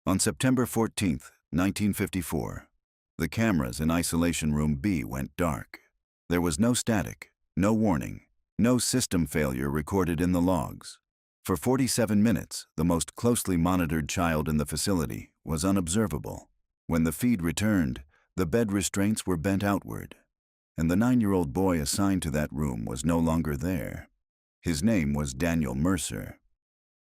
On September 14, 1954, the cameras in Isolation Room B went dark. There was no static, no warning, no system failure recorded in the logs. For 47 minutes, the most closely monitored child in the facility was unobservable. When the feed returned, the bed restraints were bent outward, and the 9-year-old boy assigned to that room was no longer there. His name was Daniel Mercer.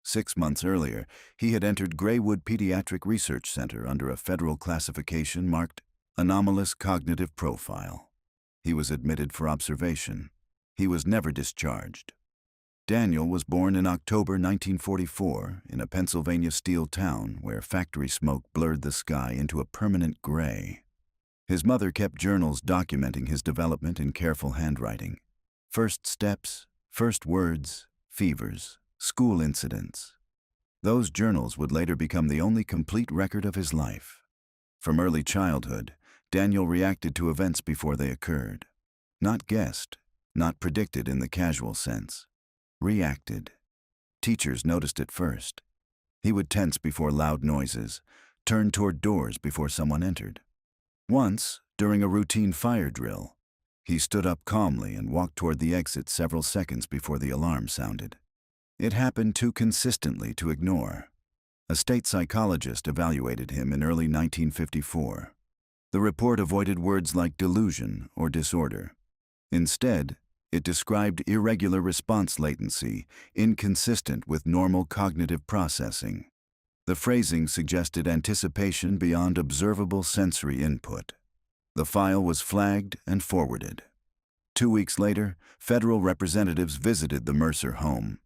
6 months earlier, he had entered Graywood Pediatric Research Center under a federal classification marked Anomalous Cognitive Profile. He was admitted for observation. He was never discharged. Daniel was born in October 1944 in a Pennsylvania steel town where factory smoke blurred the sky into a permanent gray. His mother kept journals documenting his development in careful handwriting. First steps, first words, fevers, school incidents. Those journals would later become the only complete record of his life. From early childhood, Daniel reacted to events before they occurred. Not guessed, not predicted in the casual sense. Reacted. Teachers noticed it first. He would tense before loud noises, turn toward doors before someone entered. Once, during a routine fire drill, he stood up calmly and walked toward the exit several seconds before the alarm sounded. It happened too consistently to ignore. A state psychologist evaluated him in early 1954. The report avoided words like delusion or disorder. Instead, it described irregular response latency, inconsistent with normal cognitive processing. The phrasing suggested anticipation beyond observable sensory input. The file was flagged and forwarded. 2 weeks later, federal representatives visited the Mercer home.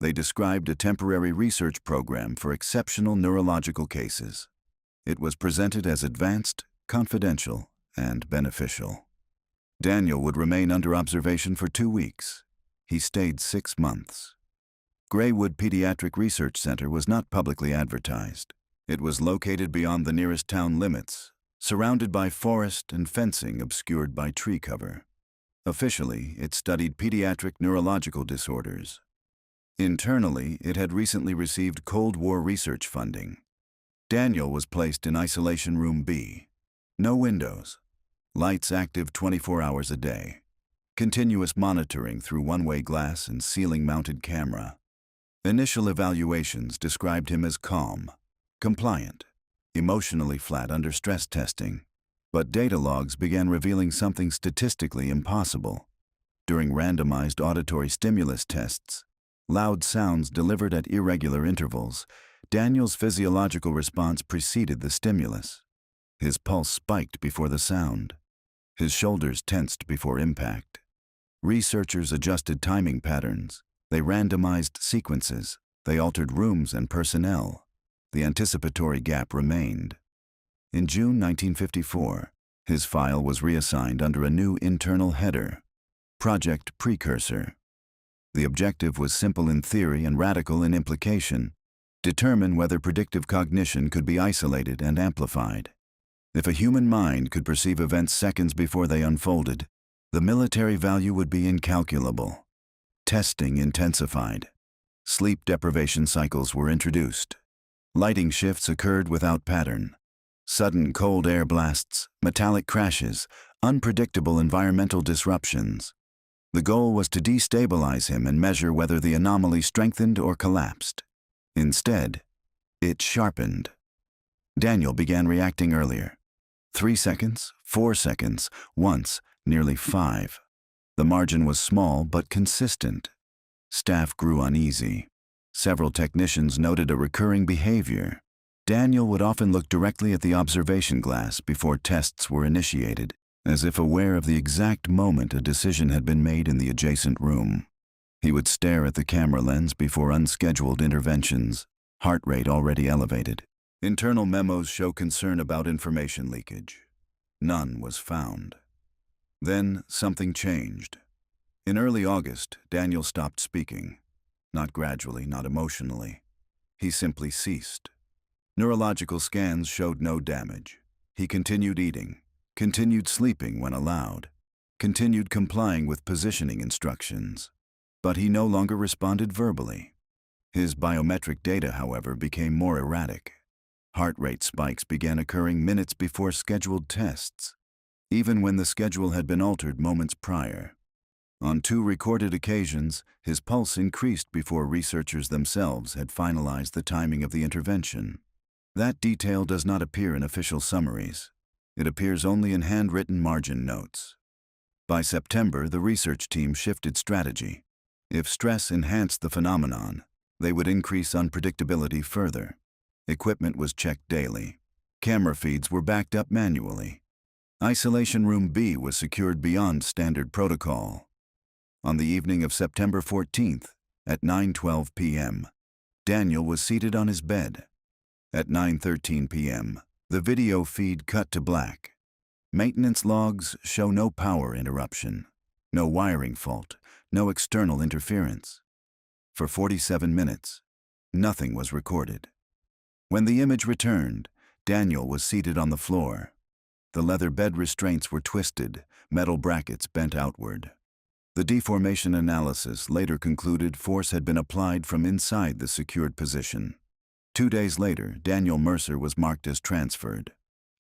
They described a temporary research program for exceptional neurological cases. It was presented as advanced, confidential, and beneficial. Daniel would remain under observation for 2 weeks. He stayed 6 months. Graywood Pediatric Research Center was not publicly advertised. It was located beyond the nearest town limits, surrounded by forest and fencing obscured by tree cover. Officially, it studied pediatric neurological disorders. Internally, it had recently received Cold War research funding. Daniel was placed in Isolation Room B. No windows. Lights active 24 hours a day. Continuous monitoring through one-way glass and ceiling-mounted camera. Initial evaluations described him as calm, compliant, emotionally flat under stress testing. But data logs began revealing something statistically impossible. During randomized auditory stimulus tests, loud sounds delivered at irregular intervals, Daniel's physiological response preceded the stimulus. His pulse spiked before the sound. His shoulders tensed before impact. Researchers adjusted timing patterns. They randomized sequences. They altered rooms and personnel. The anticipatory gap remained. In June 1954, his file was reassigned under a new internal header, Project Precursor. The objective was simple in theory and radical in implication: determine whether predictive cognition could be isolated and amplified. If a human mind could perceive events seconds before they unfolded, the military value would be incalculable. Testing intensified. Sleep deprivation cycles were introduced. Lighting shifts occurred without pattern. Sudden cold air blasts, metallic crashes, unpredictable environmental disruptions. The goal was to destabilize him and measure whether the anomaly strengthened or collapsed. Instead, it sharpened. Daniel began reacting earlier. 3 seconds, 4 seconds, once, nearly 5. The margin was small but consistent. Staff grew uneasy. Several technicians noted a recurring behavior. Daniel would often look directly at the observation glass before tests were initiated, as if aware of the exact moment a decision had been made in the adjacent room. He would stare at the camera lens before unscheduled interventions, heart rate already elevated. Internal memos show concern about information leakage. None was found. Then something changed. In early August, Daniel stopped speaking. Not gradually, not emotionally. He simply ceased. Neurological scans showed no damage. He continued eating, continued sleeping when allowed, continued complying with positioning instructions. But he no longer responded verbally. His biometric data, however, became more erratic. Heart rate spikes began occurring minutes before scheduled tests, even when the schedule had been altered moments prior. On 2 recorded occasions, his pulse increased before researchers themselves had finalized the timing of the intervention. That detail does not appear in official summaries. It appears only in handwritten margin notes. By September, the research team shifted strategy. If stress enhanced the phenomenon, they would increase unpredictability further. Equipment was checked daily. Camera feeds were backed up manually. Isolation Room B was secured beyond standard protocol. On the evening of September 14th, at 9:12 p.m., Daniel was seated on his bed. At 9:13 p.m., the video feed cut to black. Maintenance logs show no power interruption, no wiring fault, no external interference. For 47 minutes, nothing was recorded. When the image returned, Daniel was seated on the floor. The leather bed restraints were twisted, metal brackets bent outward. The deformation analysis later concluded force had been applied from inside the secured position. 2 days later, Daniel Mercer was marked as transferred.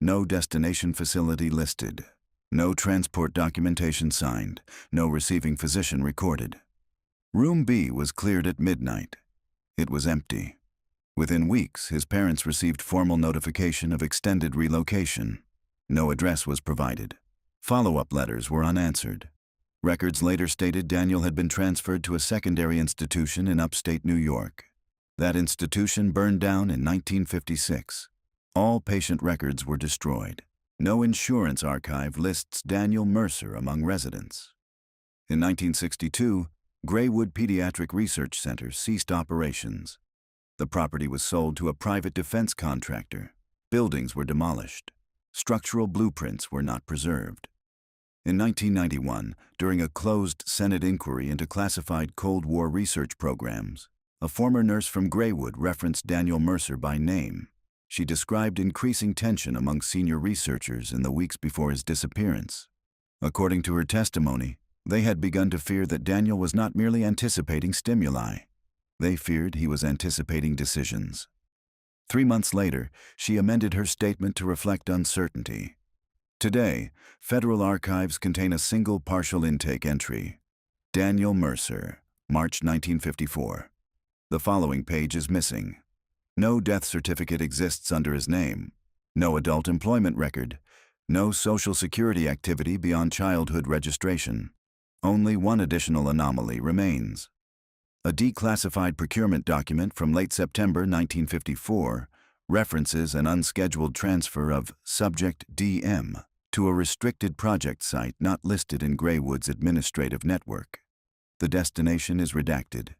No destination facility listed. No transport documentation signed. No receiving physician recorded. Room B was cleared at midnight. It was empty. Within weeks, his parents received formal notification of extended relocation. No address was provided. Follow-up letters were unanswered. Records later stated Daniel had been transferred to a secondary institution in upstate New York. That institution burned down in 1956. All patient records were destroyed. No insurance archive lists Daniel Mercer among residents. In 1962, Graywood Pediatric Research Center ceased operations. The property was sold to a private defense contractor. Buildings were demolished. Structural blueprints were not preserved. In 1991, during a closed Senate inquiry into classified Cold War research programs, a former nurse from Graywood referenced Daniel Mercer by name. She described increasing tension among senior researchers in the weeks before his disappearance. According to her testimony, they had begun to fear that Daniel was not merely anticipating stimuli. They feared he was anticipating decisions. 3 months later, she amended her statement to reflect uncertainty. Today, federal archives contain a single partial intake entry. Daniel Mercer, March 1954. The following page is missing. No death certificate exists under his name. No adult employment record. No Social Security activity beyond childhood registration. Only one additional anomaly remains. A declassified procurement document from late September 1954 references an unscheduled transfer of Subject DM to a restricted project site not listed in Graywood's administrative network. The destination is redacted.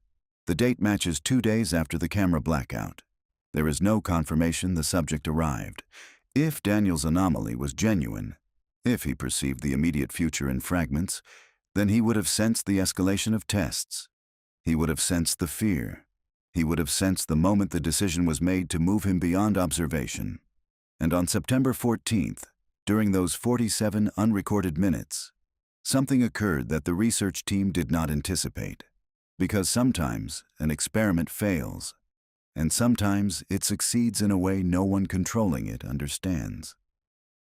The date matches 2 days after the camera blackout. There is no confirmation the subject arrived. If Daniel's anomaly was genuine, if he perceived the immediate future in fragments, then he would have sensed the escalation of tests. He would have sensed the fear. He would have sensed the moment the decision was made to move him beyond observation. And on September 14th, during those 47 unrecorded minutes, something occurred that the research team did not anticipate. Because sometimes an experiment fails, and sometimes it succeeds in a way no one controlling it understands.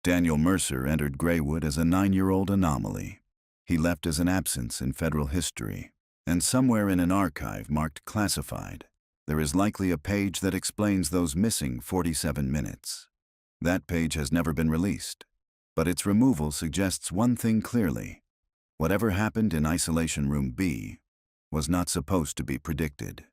Daniel Mercer entered Graywood as a 9-year-old anomaly. He left as an absence in federal history, and somewhere in an archive marked classified, there is likely a page that explains those missing 47 minutes. That page has never been released, but its removal suggests one thing clearly. Whatever happened in Isolation Room B was not supposed to be predicted.